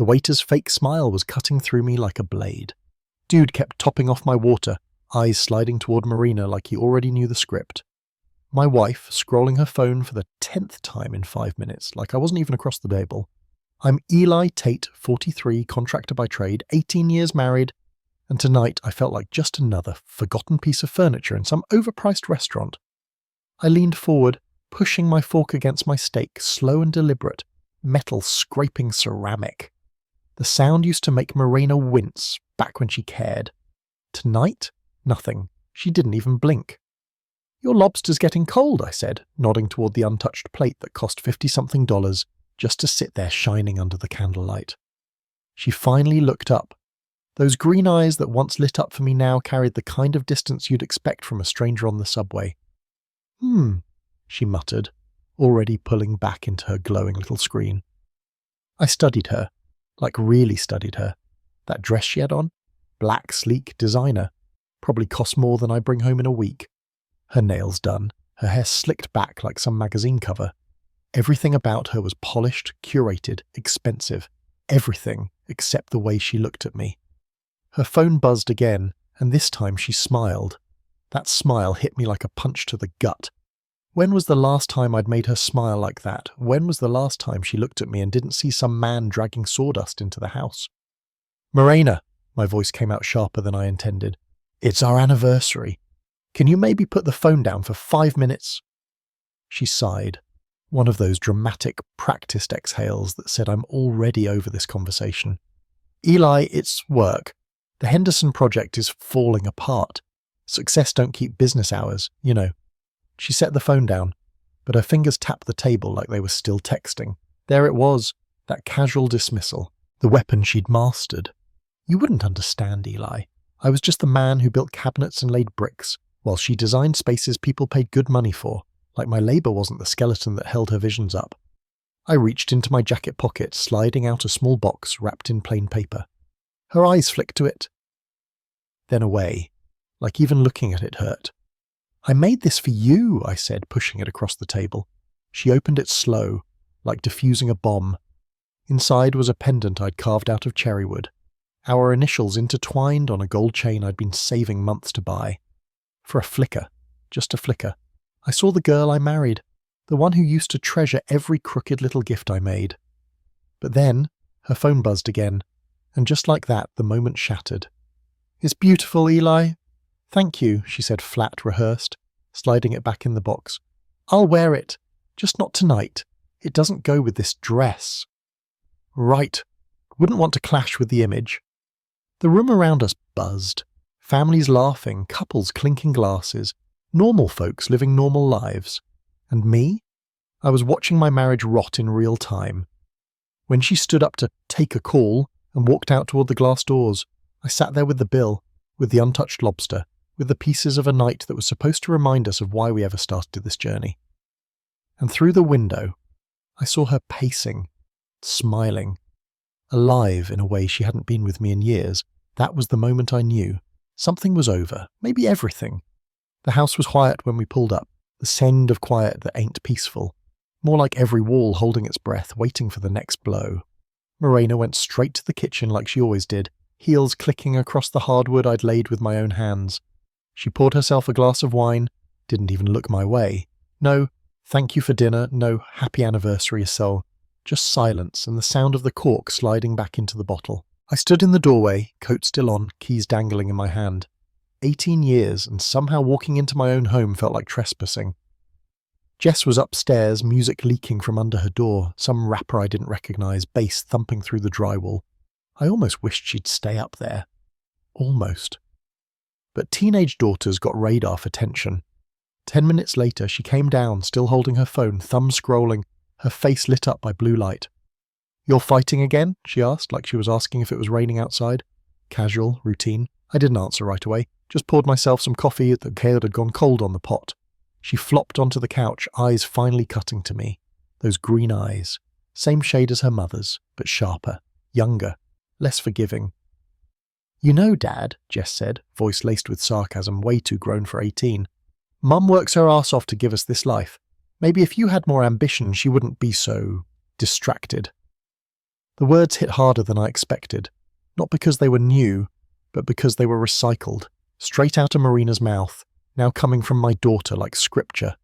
The waiter's fake smile was cutting through me like a blade. Dude kept topping off my water, eyes sliding toward Marina like he already knew the script. My wife, scrolling her phone for the 10th time in 5 minutes, like I wasn't even across the table. I'm Eli Tate, 43, contractor by trade, 18 years married, and tonight I felt like just another forgotten piece of furniture in some overpriced restaurant. I leaned forward, pushing my fork against my steak, slow and deliberate, metal scraping ceramic. The sound used to make Marina wince back when she cared. Tonight, nothing. She didn't even blink. "Your lobster's getting cold," I said, nodding toward the untouched plate that cost $50-something just to sit there shining under the candlelight. She finally looked up. Those green eyes that once lit up for me now carried the kind of distance you'd expect from a stranger on the subway. She muttered, already pulling back into her glowing little screen. I studied her, like really studied her. That dress she had on? Black, sleek, designer. Probably cost more than I bring home in a week. Her nails done, her hair slicked back like some magazine cover. Everything about her was polished, curated, expensive. Everything except the way she looked at me. Her phone buzzed again, and this time she smiled. That smile hit me like a punch to the gut. When was the last time I'd made her smile like that? When was the last time she looked at me and didn't see some man dragging sawdust into the house? "Marina," my voice came out sharper than I intended. "It's our anniversary. Can you maybe put the phone down for 5 minutes? She sighed, one of those dramatic, practiced exhales that said I'm already over this conversation. "Eli, it's work. The Henderson project is falling apart. Success don't keep business hours, you know." She set the phone down, but her fingers tapped the table like they were still texting. There it was, that casual dismissal, the weapon she'd mastered. You wouldn't understand, Eli. I was just the man who built cabinets and laid bricks, while she designed spaces people paid good money for, like my labour wasn't the skeleton that held her visions up. I reached into my jacket pocket, sliding out a small box wrapped in plain paper. Her eyes flicked to it, then away, like even looking at it hurt. "I made this for you," I said, pushing it across the table. She opened it slow, like diffusing a bomb. Inside was a pendant I'd carved out of cherry wood, our initials intertwined on a gold chain I'd been saving months to buy. For a flicker, just a flicker, I saw the girl I married, the one who used to treasure every crooked little gift I made. But then, her phone buzzed again, and just like that, the moment shattered. "It's beautiful, Eli." "Thank you," she said flat, rehearsed, sliding it back in the box. "I'll wear it, just not tonight. It doesn't go with this dress." Right. Wouldn't want to clash with the image. The room around us buzzed. Families laughing, couples clinking glasses, normal folks living normal lives. And me? I was watching my marriage rot in real time. When she stood up to take a call and walked out toward the glass doors, I sat there with the bill, with the untouched lobster, with the pieces of a night that was supposed to remind us of why we ever started this journey. And through the window, I saw her pacing, smiling, alive in a way she hadn't been with me in years. That was the moment I knew. Something was over, maybe everything. The house was quiet when we pulled up, the send of quiet that ain't peaceful. More like every wall holding its breath, waiting for the next blow. Morena went straight to the kitchen like she always did, heels clicking across the hardwood I'd laid with my own hands. She poured herself a glass of wine, didn't even look my way. No, thank you for dinner, no happy anniversary so. Just silence and the sound of the cork sliding back into the bottle. I stood in the doorway, coat still on, keys dangling in my hand. 18 years, and somehow walking into my own home felt like trespassing. Jess was upstairs, music leaking from under her door, some rapper I didn't recognise, bass thumping through the drywall. I almost wished she'd stay up there. Almost. But teenage daughters got radar for tension. 10 minutes later, she came down, still holding her phone, thumb scrolling, her face lit up by blue light. "You're fighting again?" she asked, like she was asking if it was raining outside. Casual, routine. I didn't answer right away, just poured myself some coffee that had gone cold on the pot. She flopped onto the couch, eyes finally cutting to me. Those green eyes. Same shade as her mother's, but sharper, younger, less forgiving. "You know, Dad," Jess said, voice laced with sarcasm, way too grown for 18. "Mum works her ass off to give us this life. Maybe if you had more ambition, she wouldn't be so distracted." The words hit harder than I expected, not because they were new, but because they were recycled, straight out of Marina's mouth, now coming from my daughter like scripture.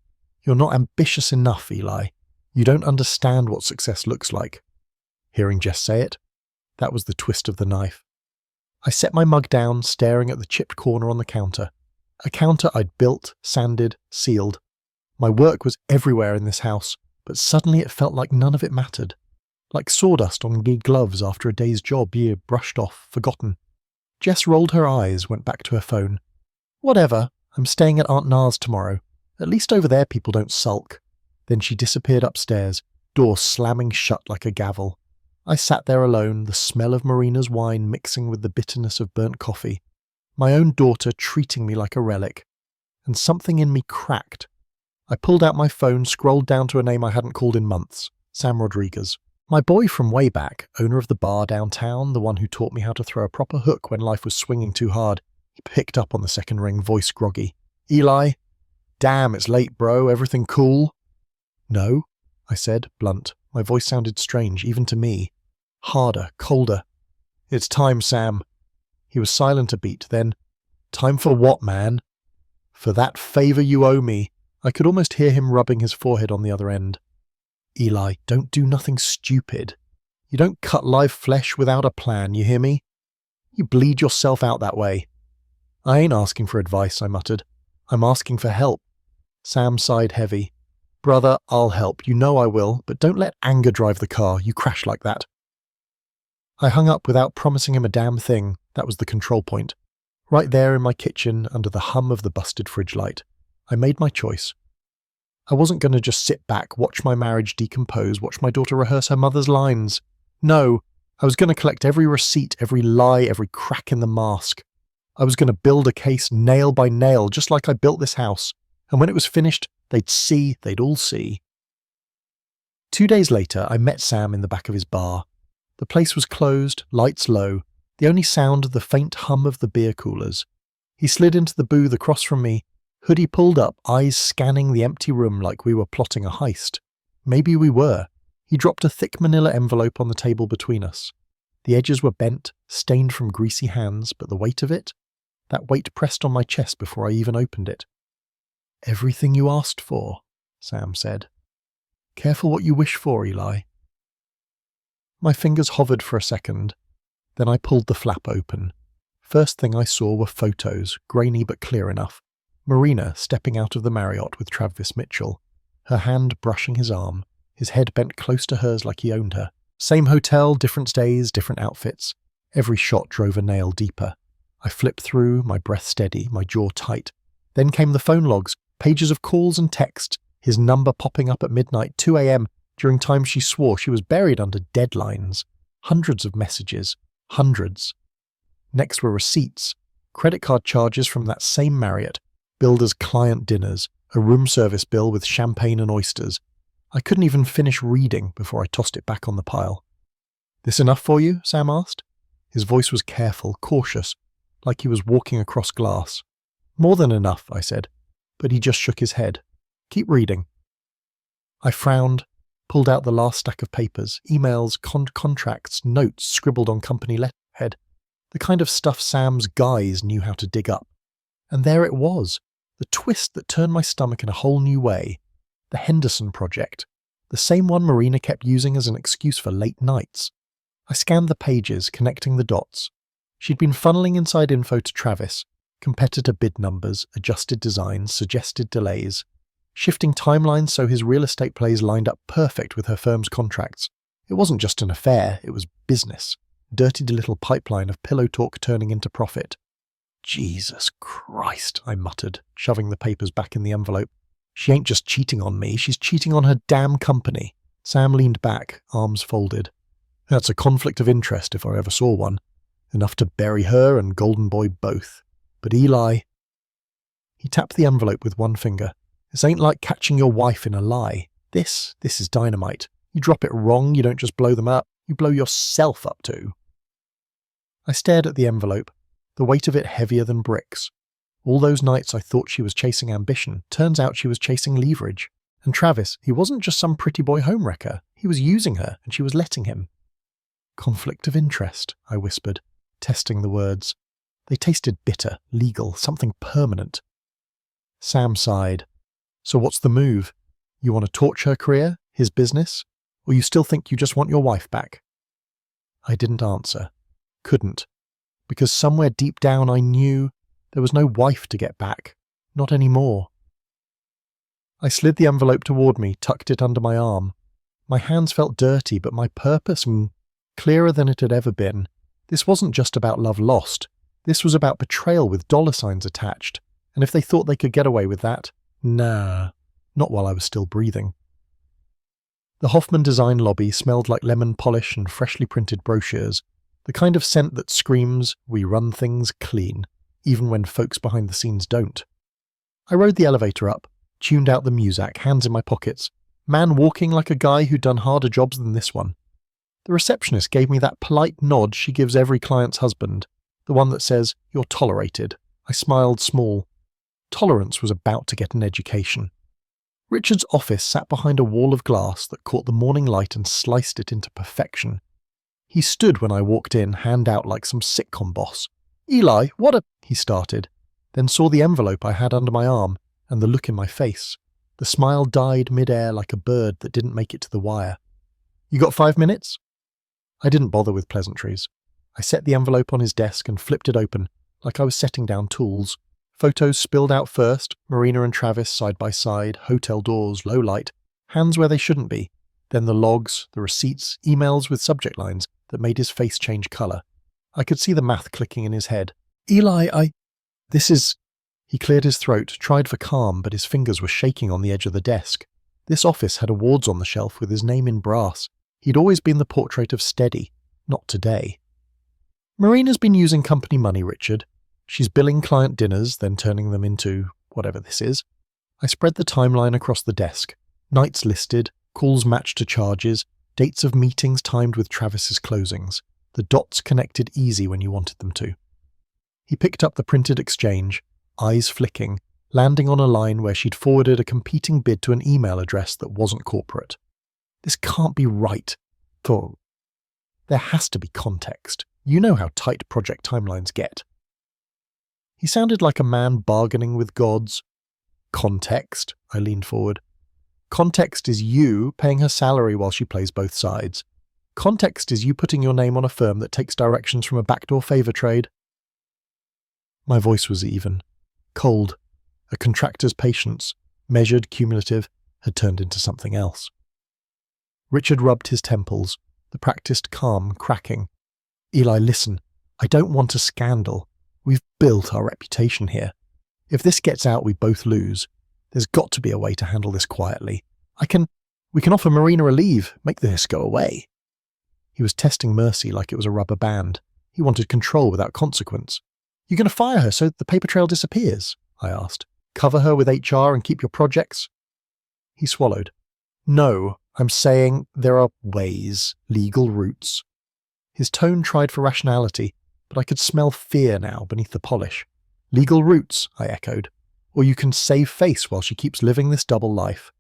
You're not ambitious enough, Eli. You don't understand what success looks like. Hearing Jess say it, that was the twist of the knife. I set my mug down, staring at the chipped corner on the counter. A counter I'd built, sanded, sealed. My work was everywhere in this house, but suddenly it felt like none of it mattered. Like sawdust on gig gloves after a day's job, brushed off, forgotten. Jess rolled her eyes, went back to her phone. Whatever, I'm staying at Aunt Na's tomorrow. At least over there people don't sulk. Then she disappeared upstairs, door slamming shut like a gavel. I sat there alone, the smell of Marina's wine mixing with the bitterness of burnt coffee. My own daughter treating me like a relic. And something in me cracked. I pulled out my phone, scrolled down to a name I hadn't called in months, Sam Rodriguez. My boy from way back, owner of the bar downtown, the one who taught me how to throw a proper hook when life was swinging too hard. He picked up on the second ring, voice groggy. Eli? Damn, it's late, bro. Everything cool? No, I said, blunt. My voice sounded strange, even to me. Harder, colder. It's time, Sam. He was silent a beat, then, time for what, man? For that favor you owe me. I could almost hear him rubbing his forehead on the other end. Eli, don't do nothing stupid. You don't cut live flesh without a plan, you hear me? You bleed yourself out that way. I ain't asking for advice, I muttered. I'm asking for help. Sam sighed heavy. Brother, I'll help. You know I will, but don't let anger drive the car. You crash like that. I hung up without promising him a damn thing. That was the control point. Right there in my kitchen, under the hum of the busted fridge light. I made my choice. I wasn't going to just sit back, watch my marriage decompose, watch my daughter rehearse her mother's lines. No, I was going to collect every receipt, every lie, every crack in the mask. I was going to build a case nail by nail, just like I built this house. And when it was finished, they'd all see. 2 days later, I met Sam in the back of his bar. The place was closed, lights low, the only sound the faint hum of the beer coolers. He slid into the booth across from me, hoodie pulled up, eyes scanning the empty room like we were plotting a heist. Maybe we were. He dropped a thick manila envelope on the table between us. The edges were bent, stained from greasy hands, but the weight of it? That weight pressed on my chest before I even opened it. Everything you asked for, Sam said. Careful what you wish for, Eli. My fingers hovered for a second. Then I pulled the flap open. First thing I saw were photos, grainy but clear enough. Marina stepping out of the Marriott with Travis Mitchell, her hand brushing his arm, his head bent close to hers like he owned her. Same hotel, different days, different outfits. Every shot drove a nail deeper. I flipped through, my breath steady, my jaw tight. Then came the phone logs, pages of calls and texts, his number popping up at midnight, 2 a.m., during times she swore she was buried under deadlines. Hundreds of messages. Hundreds. Next were receipts, credit card charges from that same Marriott, billed as client dinners, a room service bill with champagne and oysters. I couldn't even finish reading before I tossed it back on the pile. This enough for you? Sam asked. His voice was careful, cautious, like he was walking across glass. More than enough, I said, but he just shook his head. Keep reading. I frowned, pulled out the last stack of papers, emails, contracts, notes scribbled on company letterhead, the kind of stuff Sam's guys knew how to dig up. And there it was, the twist that turned my stomach in a whole new way. The Henderson Project, the same one Marina kept using as an excuse for late nights. I scanned the pages, connecting the dots. She'd been funneling inside info to Travis, competitor bid numbers, adjusted designs, suggested delays, shifting timelines so his real estate plays lined up perfect with her firm's contracts. It wasn't just an affair, it was business. Dirty little pipeline of pillow talk turning into profit. Jesus Christ, I muttered, shoving the papers back in the envelope. She ain't just cheating on me, she's cheating on her damn company. Sam leaned back, arms folded. That's a conflict of interest if I ever saw one. Enough to bury her and Golden Boy both. But Eli... He tapped the envelope with one finger. This ain't like catching your wife in a lie. This is dynamite. You drop it wrong, you don't just blow them up, you blow yourself up too. I stared at the envelope, the weight of it heavier than bricks. All those nights I thought she was chasing ambition, turns out she was chasing leverage. And Travis, he wasn't just some pretty boy homewrecker, he was using her and she was letting him. Conflict of interest, I whispered, testing the words. They tasted bitter, legal, something permanent. Sam sighed. So what's the move? You want to torch her career, his business? Or you still think you just want your wife back? I didn't answer. Couldn't. Because somewhere deep down I knew there was no wife to get back. Not anymore. I slid the envelope toward me, tucked it under my arm. My hands felt dirty, but my purpose clearer than it had ever been. This wasn't just about love lost. This was about betrayal with dollar signs attached. And if they thought they could get away with that, nah, not while I was still breathing. The Hoffman design lobby smelled like lemon polish and freshly printed brochures, the kind of scent that screams, we run things clean, even when folks behind the scenes don't. I rode the elevator up, tuned out the muzak, hands in my pockets, man walking like a guy who'd done harder jobs than this one. The receptionist gave me that polite nod she gives every client's husband, the one that says, "You're tolerated." I smiled small. Tolerance was about to get an education. Richard's office sat behind a wall of glass that caught the morning light and sliced it into perfection. He stood when I walked in, hand out like some sitcom boss. "Eli, what a—" he started, then saw the envelope I had under my arm and the look in my face. The smile died mid-air like a bird that didn't make it to the wire. "You got 5 minutes?" I didn't bother with pleasantries. I set the envelope on his desk and flipped it open, like I was setting down tools. Photos spilled out first, Marina and Travis side by side, hotel doors, low light, hands where they shouldn't be. Then the logs, the receipts, emails with subject lines that made his face change colour. I could see the math clicking in his head. "Eli, This is—" He cleared his throat, tried for calm, but his fingers were shaking on the edge of the desk. This office had awards on the shelf with his name in brass. He'd always been the portrait of steady, not today. "Marina's been using company money, Richard. She's billing client dinners, then turning them into whatever this is." I spread the timeline across the desk. Nights listed, calls matched to charges, dates of meetings timed with Travis's closings. The dots connected easy when you wanted them to. He picked up the printed exchange, eyes flicking, landing on a line where she'd forwarded a competing bid to an email address that wasn't corporate. This can't be right. There has to be context. You know how tight project timelines get. He sounded like a man bargaining with gods. "Context," I leaned forward. "Context is you paying her salary while she plays both sides. Context is you putting your name on a firm that takes directions from a backdoor favour trade." My voice was even. Cold. A contractor's patience, measured, cumulative, had turned into something else. Richard rubbed his temples, the practiced calm cracking. "Eli, listen. I don't want a scandal. We've built our reputation here. If this gets out, we both lose. There's got to be a way to handle this quietly. We can offer Marina a leave, make this go away." He was testing mercy like it was a rubber band. He wanted control without consequence. "You're going to fire her so the paper trail disappears?" I asked. "Cover her with HR and keep your projects?" He swallowed. "No, I'm saying there are ways, legal routes." His tone tried for rationality, but I could smell fear now beneath the polish. "Legal routes," I echoed. "Or you can save face while she keeps living this double life.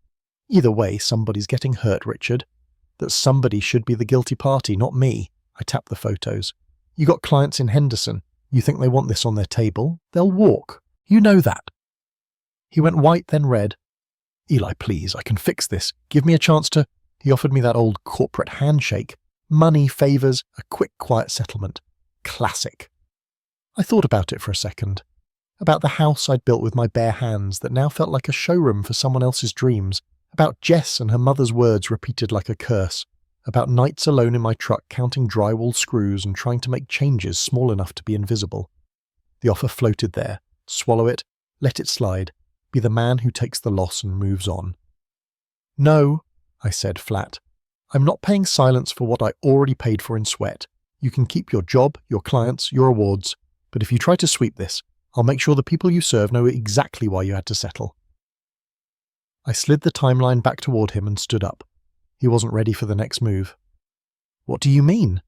Either way, somebody's getting hurt, Richard. That somebody should be the guilty party, not me." I tapped the photos. "You got clients in Henderson. You think they want this on their table? They'll walk. You know that." He went white, then red. "Eli, please, I can fix this. Give me a chance to—" He offered me that old corporate handshake. Money, favours, a quick, quiet settlement. Classic. I thought about it for a second. About the house I'd built with my bare hands that now felt like a showroom for someone else's dreams. About Jess and her mother's words repeated like a curse. About nights alone in my truck counting drywall screws and trying to make changes small enough to be invisible. The offer floated there. Swallow it, let it slide, be the man who takes the loss and moves on. "No," I said flat. "I'm not paying silence for what I already paid for in sweat. You can keep your job, your clients, your awards, but if you try to sweep this, I'll make sure the people you serve know exactly why you had to settle." I slid the timeline back toward him and stood up. He wasn't ready for the next move. "What do you mean?"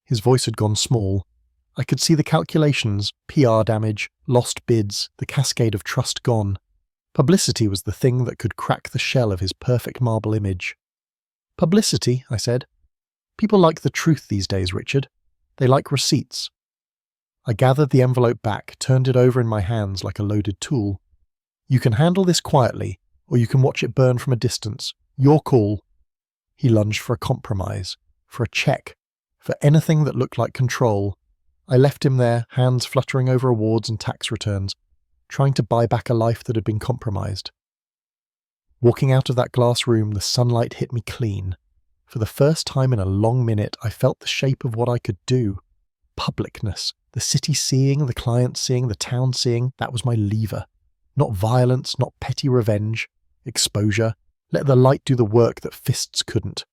His voice had gone small. I could see the calculations, PR damage, lost bids, the cascade of trust gone. Publicity was the thing that could crack the shell of his perfect marble image. "Publicity," I said. People like the truth these days, Richard. They like receipts. I gathered the envelope back, turned it over in my hands like a loaded tool. You can handle this quietly, or you can watch it burn from a distance. Your call. He lunged for a compromise, for a check, for anything that looked like control. I left him there, hands fluttering over awards and tax returns, trying to buy back a life that had been compromised. Walking out of that glass room, the sunlight hit me clean. For the first time in a long minute, I felt the shape of what I could do. Publicness. The city seeing, the client seeing, the town seeing, that was my lever. Not violence, not petty revenge. Exposure. Let the light do the work that fists couldn't.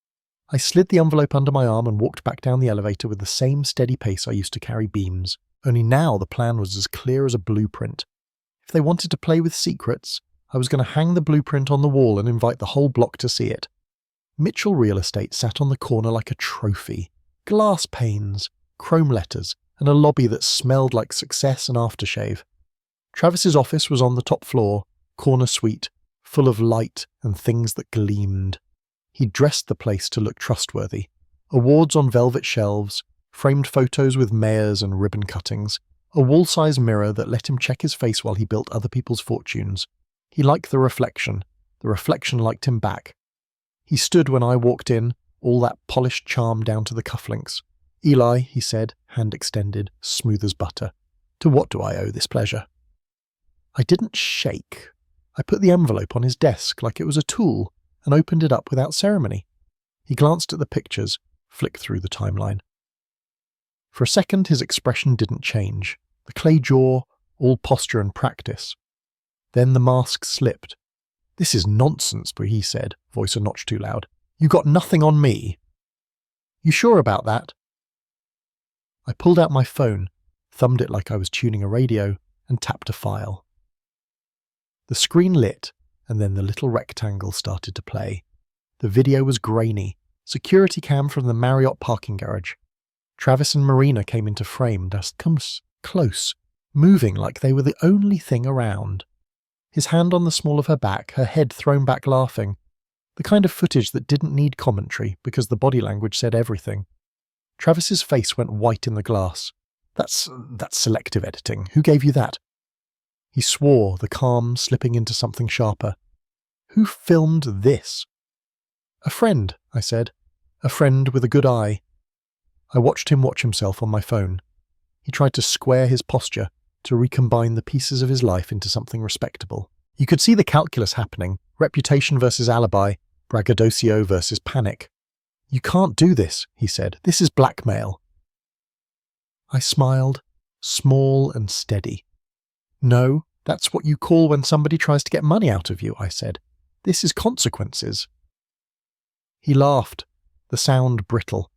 I slid the envelope under my arm and walked back down the elevator with the same steady pace I used to carry beams. Only now the plan was as clear as a blueprint. If they wanted to play with secrets, I was going to hang the blueprint on the wall and invite the whole block to see it. Mitchell Real Estate sat on the corner like a trophy. Glass panes, chrome letters, and a lobby that smelled like success and aftershave. Travis's office was on the top floor, corner suite, full of light and things that gleamed. He'd dressed the place to look trustworthy. Awards on velvet shelves, framed photos with mayors and ribbon cuttings, a wall-size mirror that let him check his face while he built other people's fortunes. He liked the reflection liked him back. He stood when I walked in, all that polished charm down to the cufflinks. "Eli," he said, hand extended, smooth as butter. "To what do I owe this pleasure?" I didn't shake. I put the envelope on his desk like it was a tool and opened it up without ceremony. He glanced at the pictures, flicked through the timeline. For a second, his expression didn't change. The clay jaw, all posture and practice. Then the mask slipped. "This is nonsense," he said, voice a notch too loud. "You got nothing on me." "You sure about that?" I pulled out my phone, thumbed it like I was tuning a radio, and tapped a file. The screen lit, and then the little rectangle started to play. The video was grainy. Security cam from the Marriott parking garage. Travis and Marina came into frame, just comes close, moving like they were the only thing around. His hand on the small of her back, her head thrown back laughing. The kind of footage that didn't need commentary because the body language said everything. Travis's face went white in the glass. That's selective editing. Who gave you that?" He swore, the calm slipping into something sharper. "Who filmed this?" "A friend," I said. "A friend with a good eye." I watched him watch himself on my phone. He tried to square his posture, to recombine the pieces of his life into something respectable. You could see the calculus happening, reputation versus alibi, braggadocio versus panic. "You can't do this," he said. "This is blackmail." I smiled, small and steady. "No, that's what you call when somebody tries to get money out of you," I said. "This is consequences." He laughed, the sound brittle.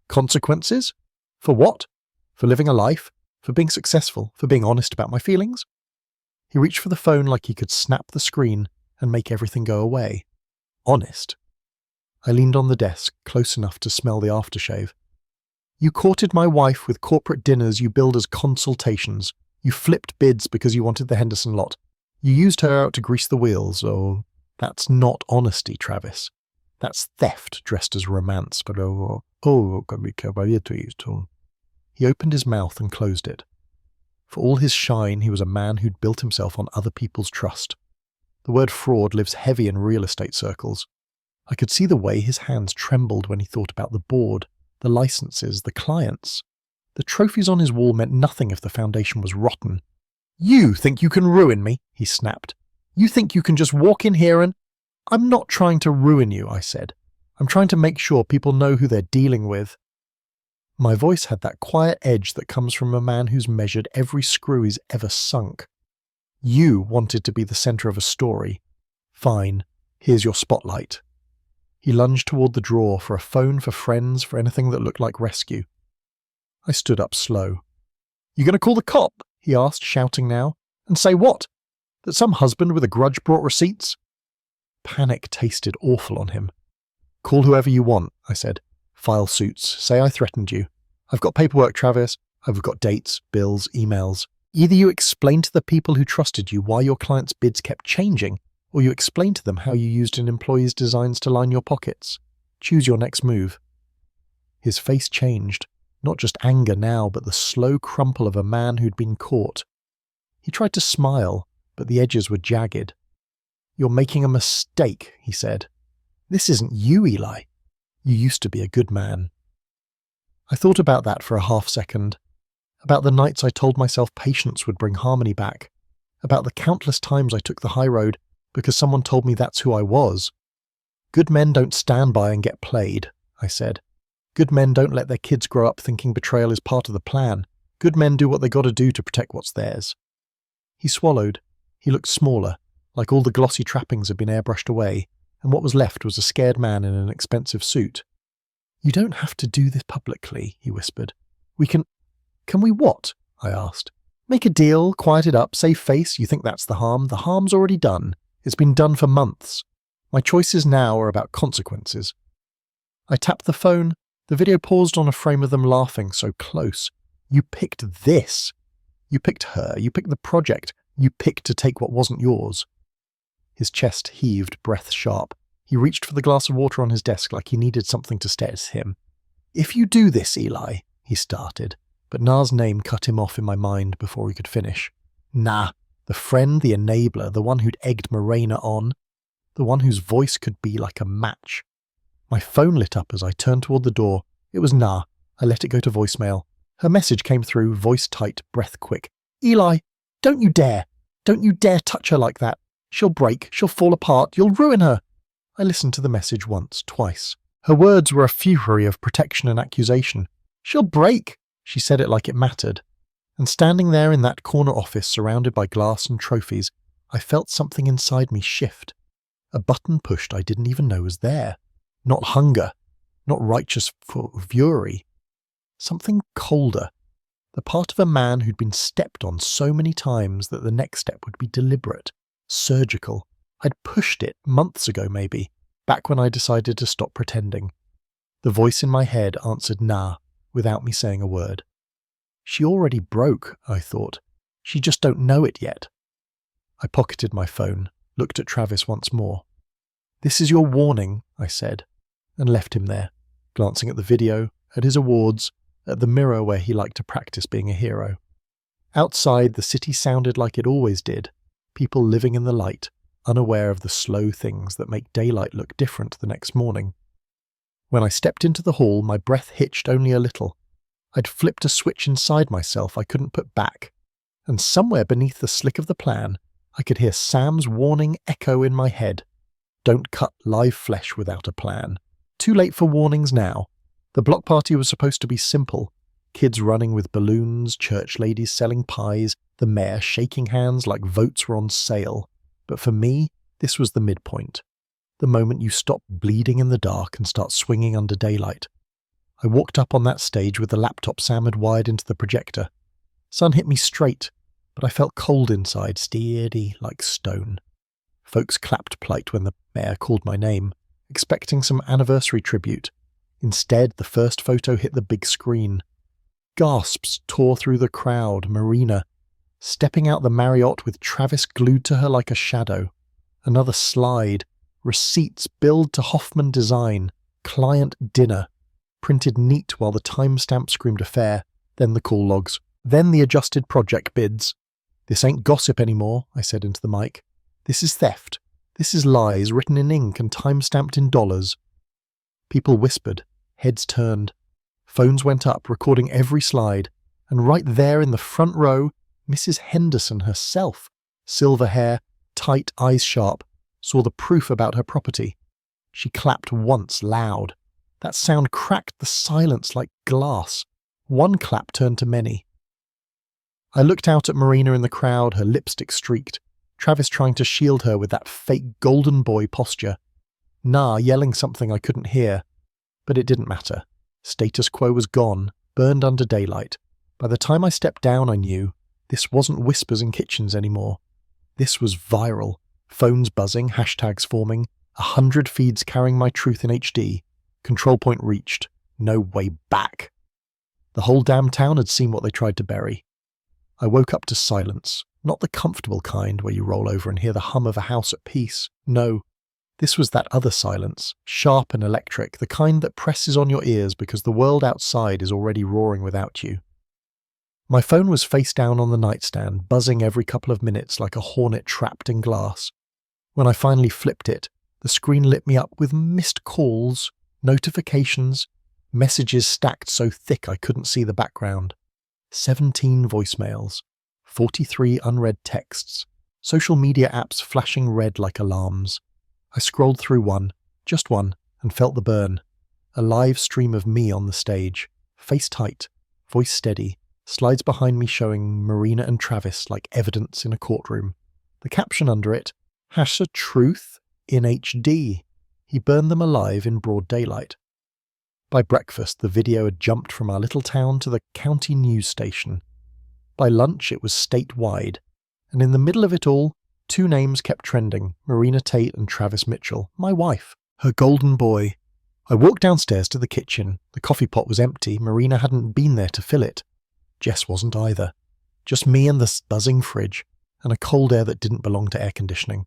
"Consequences? For what? For living a life? For being successful? For being honest about my feelings?" He reached for the phone like he could snap the screen and make everything go away. "Honest?" I leaned on the desk, close enough to smell the aftershave. "You courted my wife with corporate dinners you billed as consultations. You flipped bids because you wanted the Henderson lot. You used her out to grease the wheels. Oh, that's not honesty, Travis. That's theft dressed as romance. But He opened his mouth and closed it. For all his shine, he was a man who'd built himself on other people's trust. The word fraud lives heavy in real estate circles. I could see the way his hands trembled when he thought about the board, the licenses, the clients. The trophies on his wall meant nothing if the foundation was rotten. "You think you can ruin me?" he snapped. "You think you can just walk in here and—" "I'm not trying to ruin you," I said. "I'm trying to make sure people know who they're dealing with." My voice had that quiet edge that comes from a man who's measured every screw he's ever sunk. "You wanted to be the center of a story. Fine, here's your spotlight." He lunged toward the drawer for a phone, for friends, for anything that looked like rescue. I stood up slow. "You going to call the cop?" he asked, shouting now. "And say what? That some husband with a grudge brought receipts?" Panic tasted awful on him. "Call whoever you want," I said. "File suits. Say I threatened you. I've got paperwork, Travis. I've got dates, bills, emails. Either you explain to the people who trusted you why your clients' bids kept changing, or you explain to them how you used an employee's designs to line your pockets. Choose your next move." His face changed, not just anger now, but the slow crumple of a man who'd been caught. He tried to smile, but the edges were jagged. "You're making a mistake," he said. "This isn't you, Eli. You used to be a good man." I thought about that for a half-second, about the nights I told myself patience would bring harmony back, about the countless times I took the high road because someone told me that's who I was. "Good men don't stand by and get played," I said. "Good men don't let their kids grow up thinking betrayal is part of the plan. Good men do what they gotta do to protect what's theirs." He swallowed. He looked smaller, like all the glossy trappings had been airbrushed away, and what was left was a scared man in an expensive suit. "You don't have to do this publicly," he whispered. "We can we what?" I asked. "Make a deal, quiet it up, save face, you think that's the harm? The harm's already done. It's been done for months. My choices now are about consequences." I tapped the phone. The video paused on a frame of them laughing so close. "You picked this. You picked her. You picked the project. You picked to take what wasn't yours." His chest heaved, breath sharp. He reached for the glass of water on his desk like he needed something to steady him. "If you do this, Eli," he started, but Na's name cut him off in my mind before he could finish. Nah, the friend, the enabler, the one who'd egged Morena on, the one whose voice could be like a match. My phone lit up as I turned toward the door. It was Na. I let it go to voicemail. Her message came through, voice tight, breath quick. "Eli, don't you dare! Don't you dare touch her like that! She'll break, she'll fall apart, you'll ruin her!" I listened to the message once, twice. Her words were a fury of protection and accusation. "She'll break!" She said it like it mattered. And standing there in that corner office surrounded by glass and trophies, I felt something inside me shift. A button pushed I didn't even know was there. Not hunger, not righteous fury. Something colder. The part of a man who'd been stepped on so many times that the next step would be deliberate, surgical. I'd pushed it months ago maybe, back when I decided to stop pretending. The voice in my head answered "nah" without me saying a word. She already broke, I thought. She just don't know it yet. I pocketed my phone, looked at Travis once more. "This is your warning," I said, and left him there, glancing at the video, at his awards, at the mirror where he liked to practice being a hero. Outside, the city sounded like it always did, people living in the light, unaware of the slow things that make daylight look different the next morning. When I stepped into the hall, my breath hitched only a little. I'd flipped a switch inside myself I couldn't put back, and somewhere beneath the slick of the plan, I could hear Sam's warning echo in my head. Don't cut live flesh without a plan. Too late for warnings now. The block party was supposed to be simple. Kids running with balloons, church ladies selling pies, the mayor shaking hands like votes were on sale. But for me, this was the midpoint. The moment you stop bleeding in the dark and start swinging under daylight. I walked up on that stage with the laptop Sam had wired into the projector. Sun hit me straight, but I felt cold inside, steady like stone. Folks clapped polite when the mayor called my name, expecting some anniversary tribute. Instead, the first photo hit the big screen. Gasps tore through the crowd, Morena, stepping out the Marriott with Travis glued to her like a shadow. Another slide. Receipts billed to Hoffman Design. Client dinner. Printed neat while the timestamp screamed affair. Then the call logs. Then the adjusted project bids. "This ain't gossip anymore," I said into the mic. "This is theft. This is lies written in ink and time-stamped in dollars." People whispered. Heads turned. Phones went up, recording every slide. And right there in the front row, Mrs. Henderson herself, silver hair, tight, eyes sharp, saw the proof about her property. She clapped once loud. That sound cracked the silence like glass. One clap turned to many. I looked out at Morena in the crowd, her lipstick streaked, Travis trying to shield her with that fake golden boy posture. Na yelling something I couldn't hear. But it didn't matter. Status quo was gone, burned under daylight. By the time I stepped down, I knew this wasn't whispers in kitchens anymore. This was viral. Phones buzzing, hashtags forming, 100 feeds carrying my truth in HD. Control point reached. No way back. The whole damn town had seen what they tried to bury. I woke up to silence, not the comfortable kind where you roll over and hear the hum of a house at peace. No, This was that other silence, sharp and electric, the kind that presses on your ears because the world outside is already roaring without you. My phone was face down on the nightstand, buzzing every couple of minutes like a hornet trapped in glass. When I finally flipped it, the screen lit me up with missed calls, notifications, messages stacked so thick I couldn't see the background. 17 voicemails, 43 unread texts, social media apps flashing red like alarms. I scrolled through one, just one, and felt the burn. A live stream of me on the stage, face tight, voice steady, slides behind me showing Marina and Travis like evidence in a courtroom. The caption under it, #truth in HD. He burned them alive in broad daylight. By breakfast, the video had jumped from our little town to the county news station. By lunch, it was statewide. And in the middle of it all, 2 names kept trending, Marina Tate and Travis Mitchell, my wife, her golden boy. I walked downstairs to the kitchen. The coffee pot was empty. Marina hadn't been there to fill it. Jess wasn't either. Just me and the buzzing fridge, and a cold air that didn't belong to air conditioning.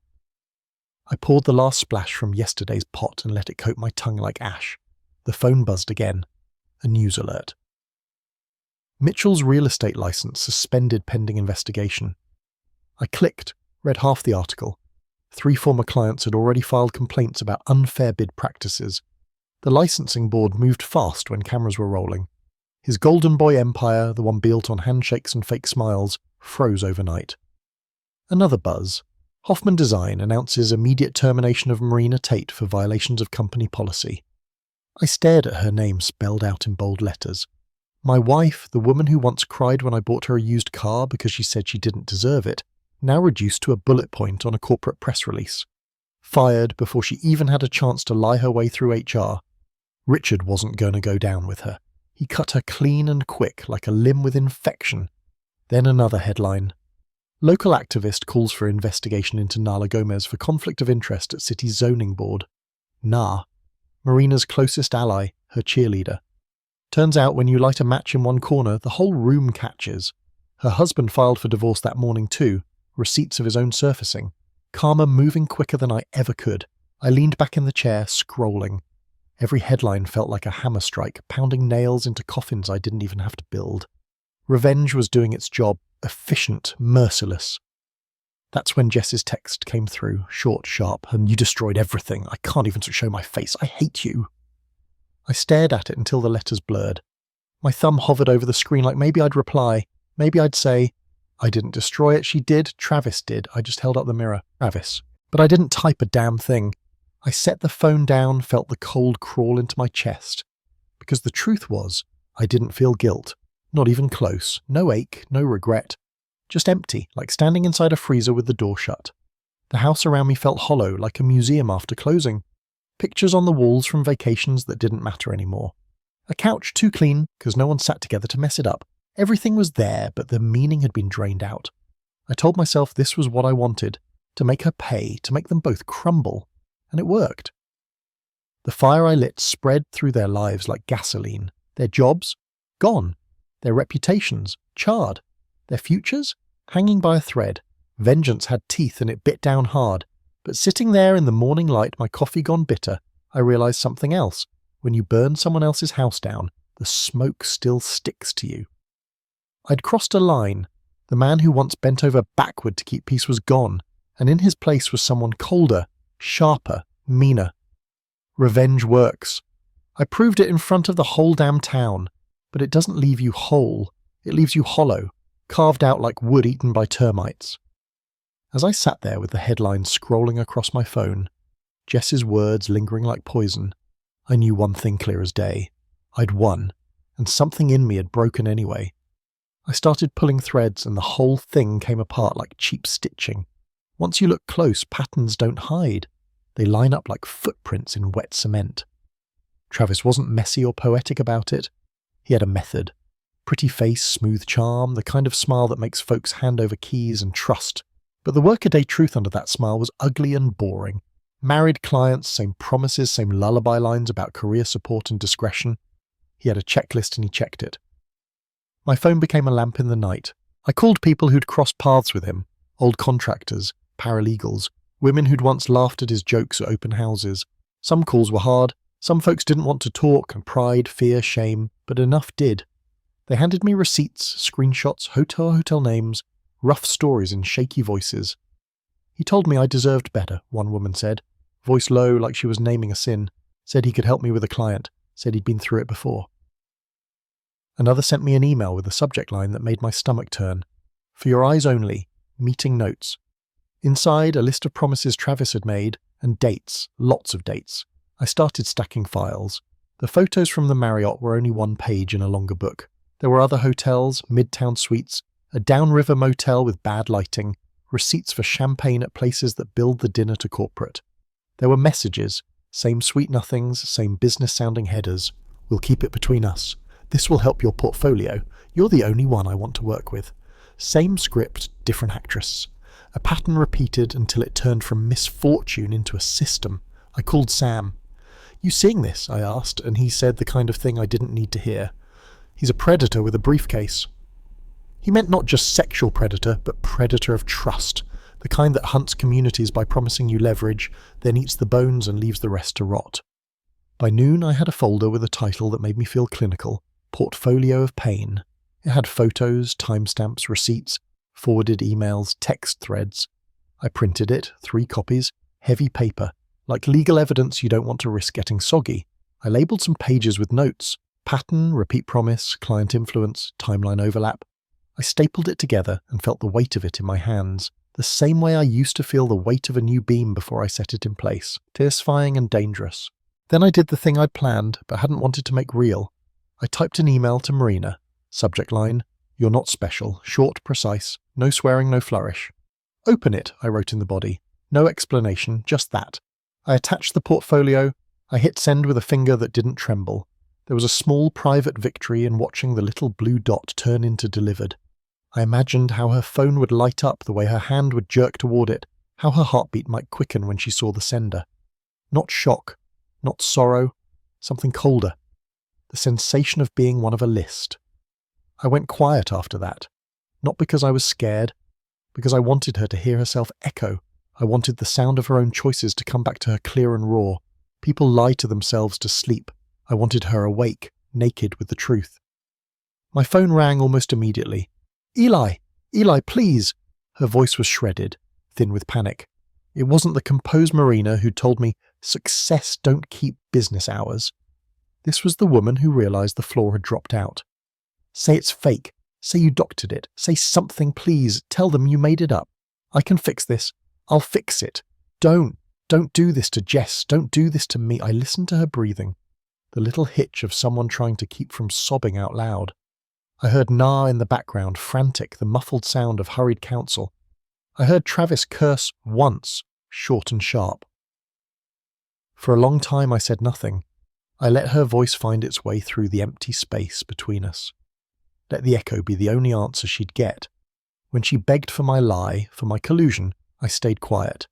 I poured the last splash from yesterday's pot and let it coat my tongue like ash. The phone buzzed again. A news alert. Mitchell's real estate license suspended pending investigation. I clicked, read half the article. 3 former clients had already filed complaints about unfair bid practices. The licensing board moved fast when cameras were rolling. His golden boy empire, the one built on handshakes and fake smiles, froze overnight. Another buzz. Hoffman Design announces immediate termination of Marina Tate for violations of company policy. I stared at her name spelled out in bold letters. My wife, the woman who once cried when I bought her a used car because she said she didn't deserve it, now reduced to a bullet point on a corporate press release. Fired before she even had a chance to lie her way through HR. Richard wasn't going to go down with her. He cut her clean and quick like a limb with infection. Then another headline. Local activist calls for investigation into Nala Gomez for conflict of interest at city's zoning board. Marina's closest ally, her cheerleader. Turns out when you light a match in one corner, the whole room catches. Her husband filed for divorce that morning too, receipts of his own surfacing. Karma moving quicker than I ever could. I leaned back in the chair, scrolling. Every headline felt like a hammer strike, pounding nails into coffins I didn't even have to build. Revenge was doing its job, efficient, merciless. That's when Jess's text came through, short, sharp, and "You destroyed everything. I can't even show my face. I hate you." I stared at it until the letters blurred. My thumb hovered over the screen like maybe I'd reply. Maybe I'd say, "I didn't destroy it. She did. Travis did. I just held up the mirror. Travis." But I didn't type a damn thing. I set the phone down, felt the cold crawl into my chest. Because the truth was, I didn't feel guilt. Not even close. No ache, no regret. Just empty, like standing inside a freezer with the door shut. The house around me felt hollow, like a museum after closing. Pictures on the walls from vacations that didn't matter anymore. A couch too clean, because no one sat together to mess it up. Everything was there, but the meaning had been drained out. I told myself this was what I wanted, to make her pay, to make them both crumble. And it worked. The fire I lit spread through their lives like gasoline. Their jobs? Gone. Their reputations? Charred. Their futures? Hanging by a thread. Vengeance had teeth and it bit down hard. But sitting there in the morning light, my coffee gone bitter, I realized something else. When you burn someone else's house down, the smoke still sticks to you. I'd crossed a line. The man who once bent over backward to keep peace was gone, and in his place was someone colder, sharper, meaner. Revenge works. I proved it in front of the whole damn town, but it doesn't leave you whole. It leaves you hollow, carved out like wood eaten by termites. As I sat there with the headlines scrolling across my phone, Jess's words lingering like poison, I knew one thing clear as day. I'd won, and something in me had broken anyway. I started pulling threads and the whole thing came apart like cheap stitching. Once you look close, patterns don't hide. They line up like footprints in wet cement. Travis wasn't messy or poetic about it. He had a method. Pretty face, smooth charm, the kind of smile that makes folks hand over keys and trust. But the workaday truth under that smile was ugly and boring. Married clients, same promises, same lullaby lines about career support and discretion. He had a checklist and he checked it. My phone became a lamp in the night. I called people who'd crossed paths with him, old contractors, paralegals, Women who'd once laughed at his jokes at open houses. Some calls were hard, some folks didn't want to talk, and pride, fear, shame, but enough did. They handed me receipts, screenshots, hotel names, rough stories in shaky voices. He told me I deserved better, one woman said, voice low like she was naming a sin, said he could help me with a client, said he'd been through it before. Another sent me an email with a subject line that made my stomach turn. For your eyes only, meeting notes. Inside, a list of promises Travis had made, and dates, lots of dates. I started stacking files. The photos from the Marriott were only one page in a longer book. There were other hotels, midtown suites, a downriver motel with bad lighting, receipts for champagne at places that billed the dinner to corporate. There were messages, same sweet nothings, same business-sounding headers. We'll keep it between us. This will help your portfolio. You're the only one I want to work with. Same script, different actress. A pattern repeated until it turned from misfortune into a system. I called Sam. You seeing this? I asked, and he said the kind of thing I didn't need to hear. He's a predator with a briefcase. He meant not just sexual predator, but predator of trust, the kind that hunts communities by promising you leverage, then eats the bones and leaves the rest to rot. By noon I had a folder with a title that made me feel clinical, Portfolio of Pain. It had photos, timestamps, receipts, forwarded emails, text threads. I printed it, 3 copies, heavy paper, like legal evidence you don't want to risk getting soggy. I labelled some pages with notes, pattern, repeat promise, client influence, timeline overlap. I stapled it together and felt the weight of it in my hands, the same way I used to feel the weight of a new beam before I set it in place, satisfying and dangerous. Then I did the thing I'd planned but hadn't wanted to make real. I typed an email to Marina. Subject line, you're not special, short, precise, no swearing, no flourish. Open it, I wrote in the body. No explanation, just that. I attached the portfolio. I hit send with a finger that didn't tremble. There was a small private victory in watching the little blue dot turn into delivered. I imagined how her phone would light up, the way her hand would jerk toward it, how her heartbeat might quicken when she saw the sender. Not shock, not sorrow, something colder. The sensation of being one of a list. I went quiet after that, not because I was scared, because I wanted her to hear herself echo. I wanted the sound of her own choices to come back to her clear and raw. People lie to themselves to sleep. I wanted her awake, naked with the truth. My phone rang almost immediately. Eli, please. Her voice was shredded, thin with panic. It wasn't the composed Marina who'd told me, success don't keep business hours. This was the woman who realised the floor had dropped out. Say it's fake. Say you doctored it. Say something, please. Tell them you made it up. I can fix this. I'll fix it. Don't do this to Jess. Don't do this to me. I listened to her breathing. The little hitch of someone trying to keep from sobbing out loud. I heard Nah in the background, frantic, the muffled sound of hurried counsel. I heard Travis curse once, short and sharp. For a long time I said nothing. I let her voice find its way through the empty space between us. Let the echo be the only answer she'd get. When she begged for my lie, for my collusion, I stayed quiet.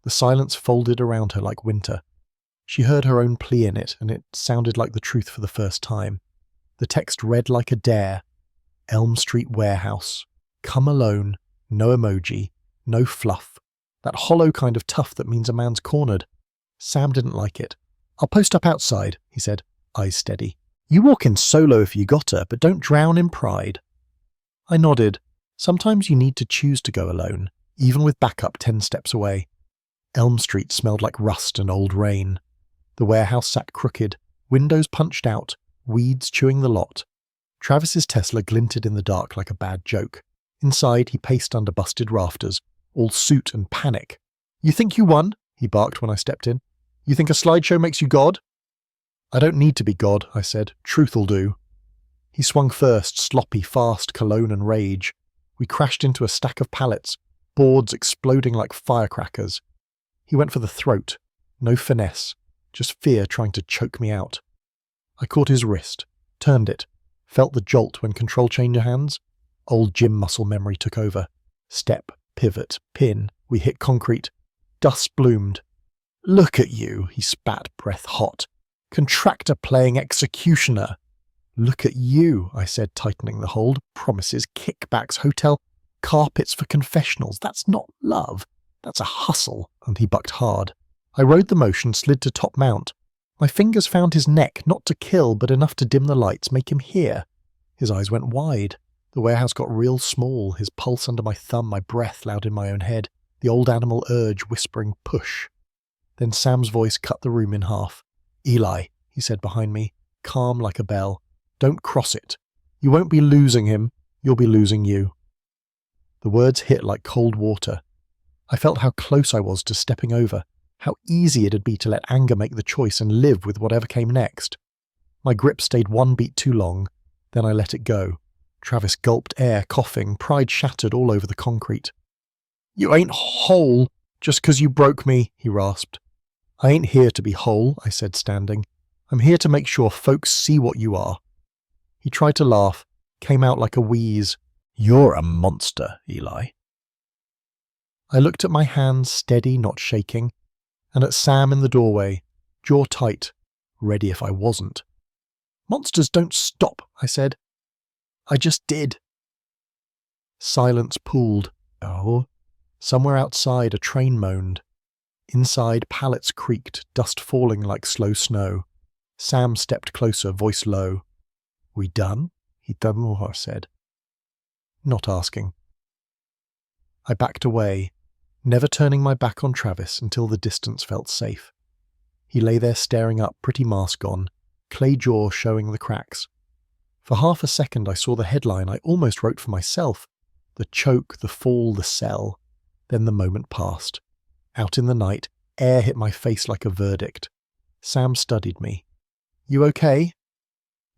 The silence folded around her like winter. She heard her own plea in it, and it sounded like the truth for the first time. The text read like a dare. Elm Street Warehouse. Come alone. No emoji. No fluff. That hollow kind of tough that means a man's cornered. Sam didn't like it. I'll post up outside, he said, eyes steady. You walk in solo if you got her, but don't drown in pride. I nodded. Sometimes you need to choose to go alone, even with backup 10 steps away. Elm Street smelled like rust and old rain. The warehouse sat crooked, windows punched out, weeds chewing the lot. Travis's Tesla glinted in the dark like a bad joke. Inside, he paced under busted rafters, all suit and panic. You think you won? He barked when I stepped in. You think a slideshow makes you God? I don't need to be God, I said. Truth'll do. He swung first, sloppy, fast, cologne and rage. We crashed into a stack of pallets, boards exploding like firecrackers. He went for the throat. No finesse, just fear trying to choke me out. I caught his wrist, turned it, felt the jolt when control changed hands. Old gym muscle memory took over. Step, pivot, pin. We hit concrete. Dust bloomed. Look at you, he spat, breath hot. Contractor playing executioner. Look at you, I said, tightening the hold. Promises, kickbacks, hotel, carpets for confessionals. That's not love. That's a hustle. and he bucked hard. I rode the motion, slid to top mount. My fingers found his neck, not to kill, but enough to dim the lights, make him hear. His eyes went wide. The warehouse got real small, his pulse under my thumb, my breath loud in my own head, the old animal urge whispering, push. Then Sam's voice cut the room in half. Eli, he said behind me, calm like a bell. Don't cross it. You won't be losing him, you'll be losing you. The words hit like cold water. I felt how close I was to stepping over, how easy it'd be to let anger make the choice and live with whatever came next. My grip stayed one beat too long, then I let it go. Travis gulped air, coughing, pride shattered all over the concrete. You ain't whole just 'cause you broke me, he rasped. I ain't here to be whole, I said, standing. I'm here to make sure folks see what you are. He tried to laugh, came out like a wheeze. You're a monster, Eli. I looked at my hands, steady, not shaking, and at Sam in the doorway, jaw tight, ready if I wasn't. Monsters don't stop, I said. I just did. Silence pooled. Oh. Somewhere outside a train moaned. Inside pallets creaked, dust falling like slow snow. Sam stepped closer, voice low. We done? He said. Not asking. I backed away, never turning my back on Travis until the distance felt safe. He lay there staring up, pretty mask on, clay jaw showing the cracks. For half a second I saw the headline I almost wrote for myself. The choke, the fall, the cell. Then the moment passed. Out in the night, air hit my face like a verdict. Sam studied me. You okay?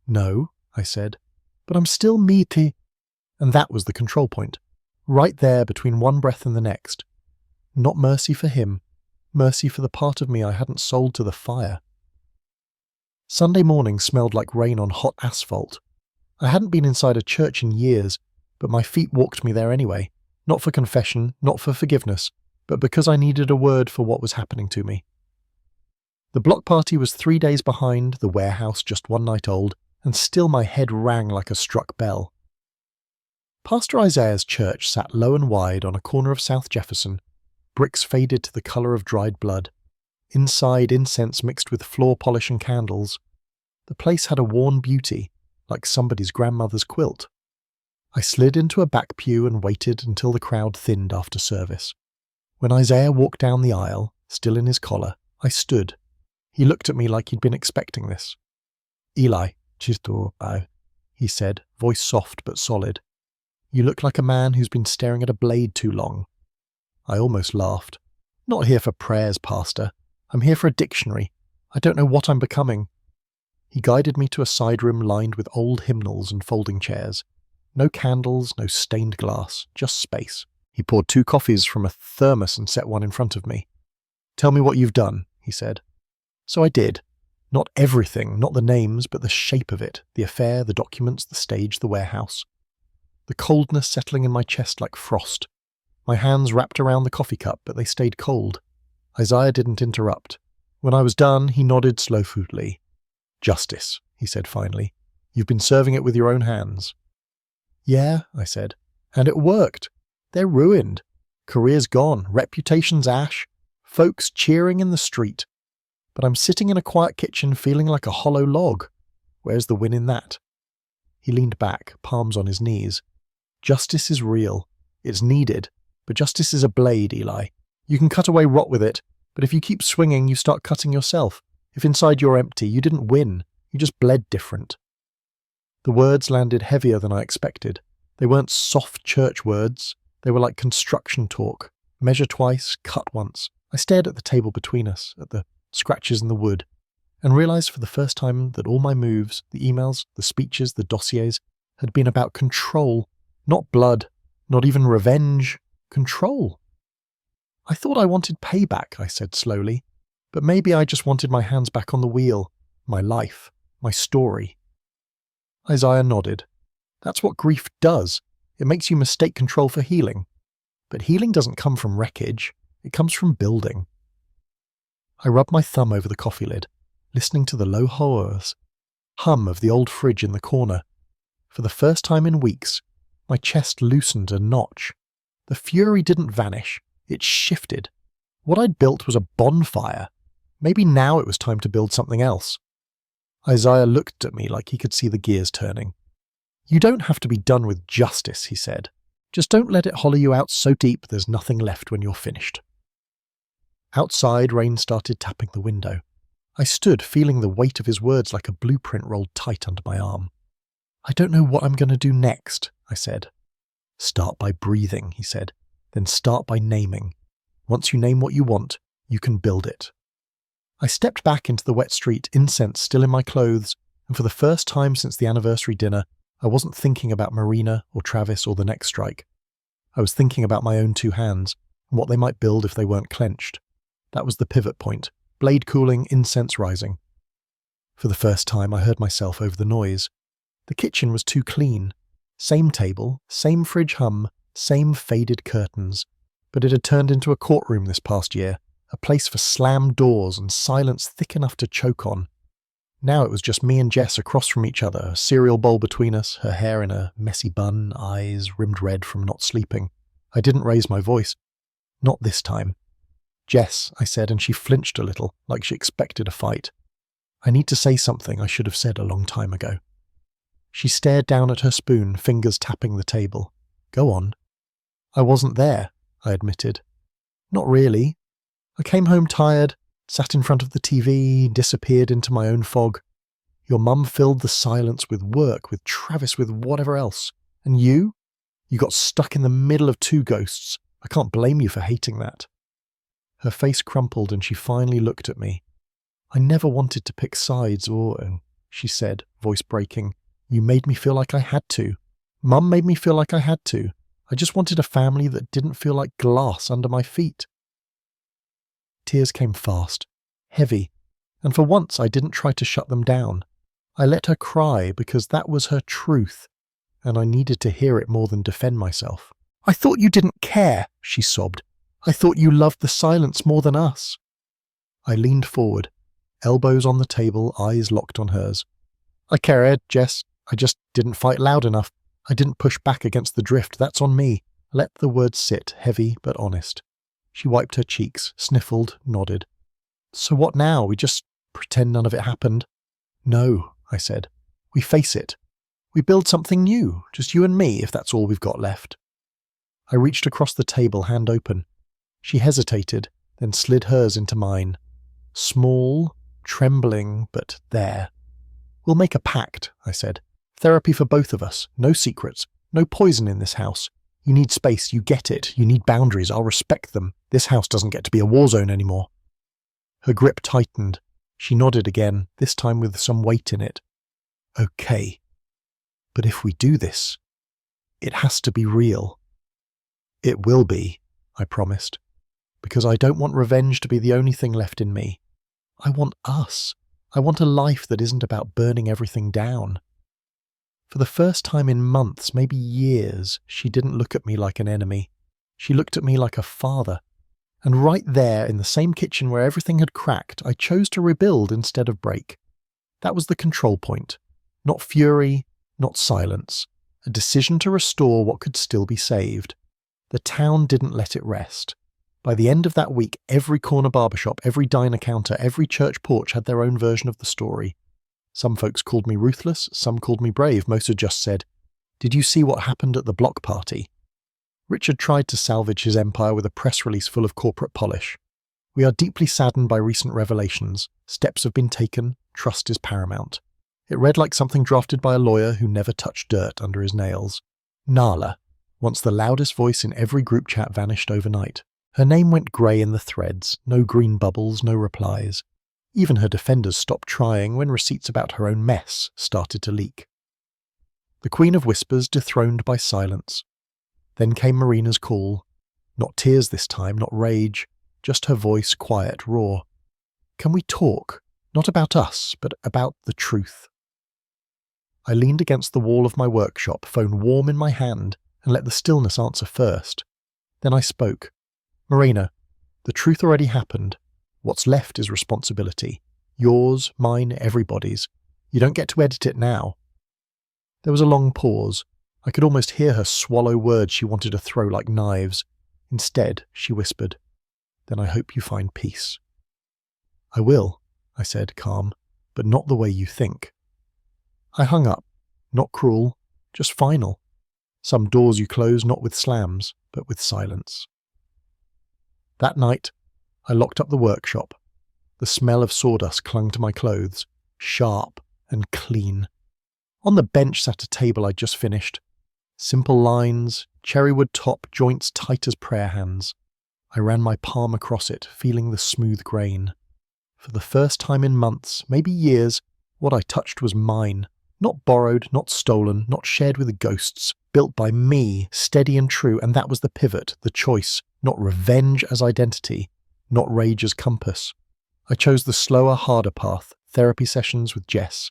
No, I said, but I'm still meaty. And that was the control point. Right there between one breath and the next. Not mercy for him, mercy for the part of me I hadn't sold to the fire. Sunday morning smelled like rain on hot asphalt. I hadn't been inside a church in years, but my feet walked me there anyway, not for confession, not for forgiveness, but because I needed a word for what was happening to me. The block party was 3 days behind, the warehouse just one night old, and still my head rang like a struck bell. Pastor Isaiah's church sat low and wide on a corner of South Jefferson, bricks faded to the colour of dried blood. Inside, incense mixed with floor polish and candles. The place had a worn beauty, like somebody's grandmother's quilt. I slid into a back pew and waited until the crowd thinned after service. When Isaiah walked down the aisle, still in his collar, I stood. He looked at me like he'd been expecting this. Eli, he said, voice soft but solid. You look like a man who's been staring at a blade too long. I almost laughed. Not here for prayers, Pastor. I'm here for a dictionary. I don't know what I'm becoming. He guided me to a side room lined with old hymnals and folding chairs. No candles, no stained glass, just space. He poured 2 coffees from a thermos and set one in front of me. Tell me what you've done, he said. So I did. Not everything, not the names, but the shape of it, the affair, the documents, the stage, the warehouse. The coldness settling in my chest like frost. My hands wrapped around the coffee cup, but they stayed cold. Isaiah didn't interrupt. When I was done, he nodded slow-footedly. Justice, he said finally. You've been serving it with your own hands. Yeah, I said. And it worked. They're ruined. Careers gone, reputations ash, folks cheering in the street. But I'm sitting in a quiet kitchen feeling like a hollow log. Where's the win in that? He leaned back, palms on his knees. Justice is real. It's needed. But justice is a blade, Eli. You can cut away rot with it, but if you keep swinging, you start cutting yourself. If inside you're empty, you didn't win. You just bled different. The words landed heavier than I expected. They weren't soft church words. They were like construction talk. Measure twice, cut once. I stared at the table between us, at the scratches in the wood, and realized for the first time that all my moves, the emails, the speeches, the dossiers, had been about control. Not blood, not even revenge. Control. I thought I wanted payback, I said slowly, but maybe I just wanted my hands back on the wheel, my life, my story. Isaiah nodded. That's what grief does. It makes you mistake control for healing. But healing doesn't come from wreckage. It comes from building. I rubbed my thumb over the coffee lid, listening to the low hum of the old fridge in the corner. For the first time in weeks, my chest loosened a notch. The fury didn't vanish. It shifted. What I'd built was a bonfire. Maybe now it was time to build something else. Isaiah looked at me like he could see the gears turning. You don't have to be done with justice, he said. Just don't let it hollow you out so deep there's nothing left when you're finished. Outside, rain started tapping the window. I stood, feeling the weight of his words like a blueprint rolled tight under my arm. I don't know what I'm going to do next, I said. Start by breathing, he said. Then start by naming. Once you name what you want, you can build it. I stepped back into the wet street, incense still in my clothes, and for the first time since the anniversary dinner, I wasn't thinking about Marina or Travis or the next strike. I was thinking about my own two hands and what they might build if they weren't clenched. That was the pivot point, blade cooling, incense rising. For the first time, I heard myself over the noise. The kitchen was too clean. Same table, same fridge hum, same faded curtains. But it had turned into a courtroom this past year, a place for slammed doors and silence thick enough to choke on. Now it was just me and Jess across from each other, a cereal bowl between us, her hair in a messy bun, eyes rimmed red from not sleeping. I didn't raise my voice. Not this time. Jess, I said, and she flinched a little, like she expected a fight. I need to say something I should have said a long time ago. She stared down at her spoon, fingers tapping the table. Go on. I wasn't there, I admitted. Not really. I came home tired, sat in front of the TV, disappeared into my own fog. Your mum filled the silence with work, with Travis, with whatever else. And you? You got stuck in the middle of two ghosts. I can't blame you for hating that. Her face crumpled and she finally looked at me. I never wanted to pick sides she said, voice breaking. You made me feel like I had to. Mum made me feel like I had to. I just wanted a family that didn't feel like glass under my feet. Tears came fast, heavy, and for once I didn't try to shut them down. I let her cry because that was her truth, and I needed to hear it more than defend myself. I thought you didn't care, she sobbed. I thought you loved the silence more than us. I leaned forward, elbows on the table, eyes locked on hers. I cared, Jess. I just didn't fight loud enough. I didn't push back against the drift. That's on me. Let the words sit, heavy but honest. She wiped her cheeks, sniffled, nodded. So what now? We just pretend none of it happened? No, I said. We face it. We build something new, just you and me, if that's all we've got left. I reached across the table, hand open. She hesitated, then slid hers into mine. Small, trembling, but there. We'll make a pact, I said. Therapy for both of us. No secrets. No poison in this house. You need space, you get it. You need boundaries, I'll respect them. This house doesn't get to be a war zone anymore. Her grip tightened. She nodded again, this time with some weight in it. Okay. But if we do this, it has to be real. It will be, I promised. Because I don't want revenge to be the only thing left in me. I want us. I want a life that isn't about burning everything down. For the first time in months, maybe years, she didn't look at me like an enemy. She looked at me like a father. And right there, in the same kitchen where everything had cracked, I chose to rebuild instead of break. That was the control point. Not fury, not silence. A decision to restore what could still be saved. The town didn't let it rest. By the end of that week, every corner barbershop, every diner counter, every church porch had their own version of the story. Some folks called me ruthless, some called me brave, most had just said, "Did you see what happened at the block party?" Richard tried to salvage his empire with a press release full of corporate polish. We are deeply saddened by recent revelations. Steps have been taken. Trust is paramount. It read like something drafted by a lawyer who never touched dirt under his nails. Nala, once the loudest voice in every group chat, vanished overnight. Her name went grey in the threads, no green bubbles, no replies. Even her defenders stopped trying when receipts about her own mess started to leak. The Queen of Whispers dethroned by silence. Then came Marina's call. Not tears this time, not rage, just her voice, quiet, raw. Can we talk? Not about us, but about the truth. I leaned against the wall of my workshop, phone warm in my hand, and let the stillness answer first. Then I spoke. Marina, the truth already happened. What's left is responsibility. Yours, mine, everybody's. You don't get to edit it now. There was a long pause. I could almost hear her swallow words she wanted to throw like knives. Instead, she whispered, then I hope you find peace." "I will," I said, calm, "but not the way you think." I hung up, not cruel, just final. Some doors you close not with slams, but with silence. That night, I locked up the workshop. The smell of sawdust clung to my clothes, sharp and clean. On the bench sat a table I'd just finished. Simple lines, cherrywood top, joints tight as prayer hands. I ran my palm across it, feeling the smooth grain. For the first time in months, maybe years, what I touched was mine. Not borrowed, not stolen, not shared with ghosts. Built by me, steady and true, and that was the pivot, the choice. Not revenge as identity, not rage as compass. I chose the slower, harder path, therapy sessions with Jess.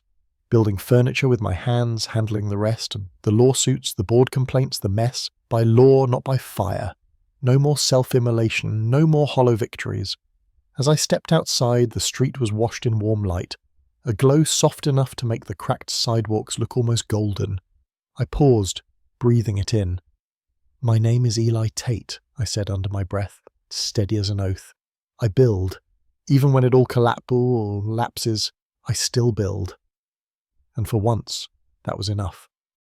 Building furniture with my hands, handling the rest, the lawsuits, the board complaints, the mess. By law, not by fire. No more self-immolation, no more hollow victories. As I stepped outside, the street was washed in warm light, a glow soft enough to make the cracked sidewalks look almost golden. I paused, breathing it in. "My name is Eli Tate," I said under my breath, steady as an oath. "I build. Even when it all collapses or lapses, I still build." And for once, that was enough.